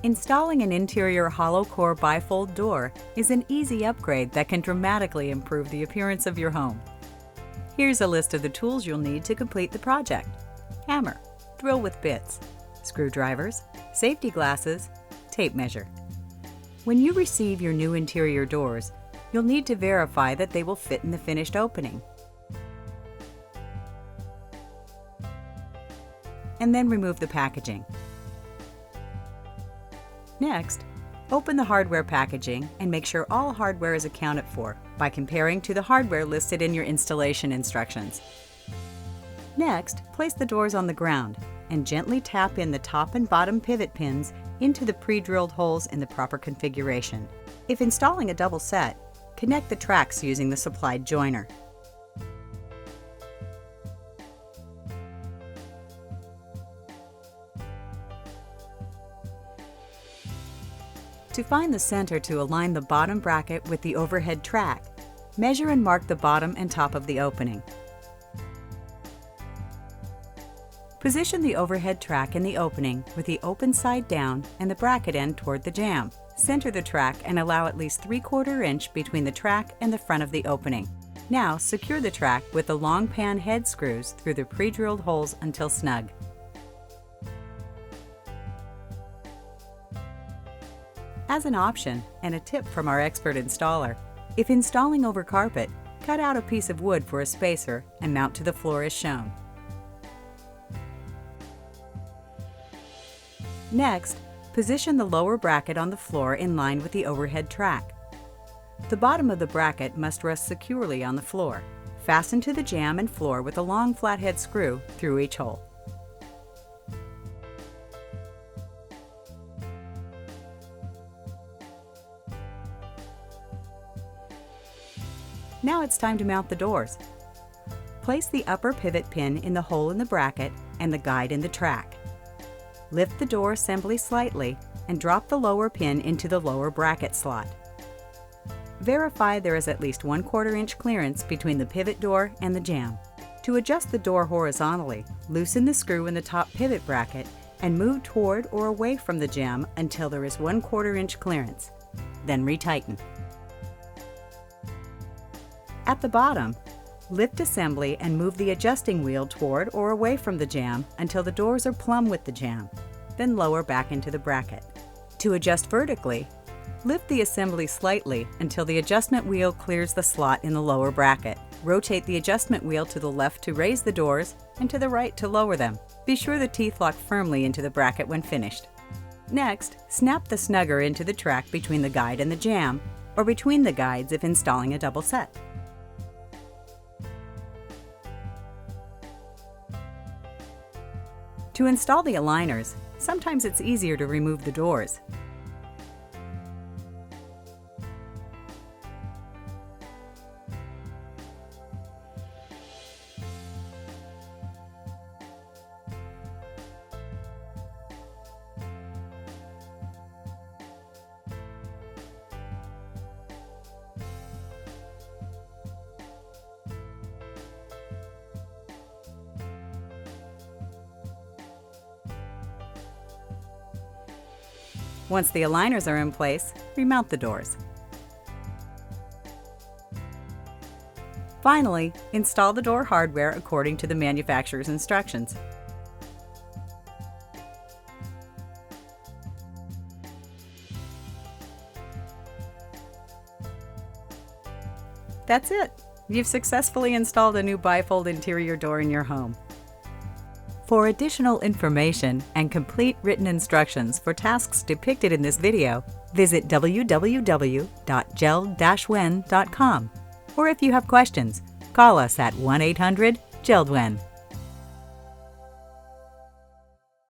Installing an interior hollow core bifold door is an easy upgrade that can dramatically improve the appearance of your home. Here's a list of the tools you'll need to complete the project: hammer, drill with bits, screwdrivers, safety glasses, tape measure. When you receive your new interior doors, you'll need to verify that they will fit in the finished opening. And then remove the packaging. Next, open the hardware packaging and make sure all hardware is accounted for by comparing to the hardware listed in your installation instructions. Next, place the doors on the ground and gently tap in the top and bottom pivot pins into the pre-drilled holes in the proper configuration. If installing a double set, connect the tracks using the supplied joiner. To find the center to align the bottom bracket with the overhead track, measure and mark the bottom and top of the opening. Position the overhead track in the opening with the open side down and the bracket end toward the jamb. Center the track and allow at least 3/4 inch between the track and the front of the opening. Now secure the track with the long pan head screws through the pre-drilled holes until snug. As an option, and a tip from our expert installer, if installing over carpet, cut out a piece of wood for a spacer and mount to the floor as shown. Next, position the lower bracket on the floor in line with the overhead track. The bottom of the bracket must rest securely on the floor. Fasten to the jamb and floor with a long flathead screw through each hole. Now it's time to mount the doors. Place the upper pivot pin in the hole in the bracket and the guide in the track. Lift the door assembly slightly and drop the lower pin into the lower bracket slot. Verify there is at least 1/4 inch clearance between the pivot door and the jamb. To adjust the door horizontally, loosen the screw in the top pivot bracket and move toward or away from the jamb until there is 1/4 inch clearance. Then retighten. At the bottom, lift assembly and move the adjusting wheel toward or away from the jamb until the doors are plumb with the jamb, then lower back into the bracket. To adjust vertically, lift the assembly slightly until the adjustment wheel clears the slot in the lower bracket. Rotate the adjustment wheel to the left to raise the doors and to the right to lower them. Be sure the teeth lock firmly into the bracket when finished. Next, snap the snugger into the track between the guide and the jamb, or between the guides if installing a double set. To install the aligners, sometimes it's easier to remove the doors. Once the aligners are in place, remount the doors. Finally, install the door hardware according to the manufacturer's instructions. That's it! You've successfully installed a new bifold interior door in your home. For additional information and complete written instructions for tasks depicted in this video, visit www.JELD-WEN.com. Or if you have questions, call us at 1-800-JELD-WEN.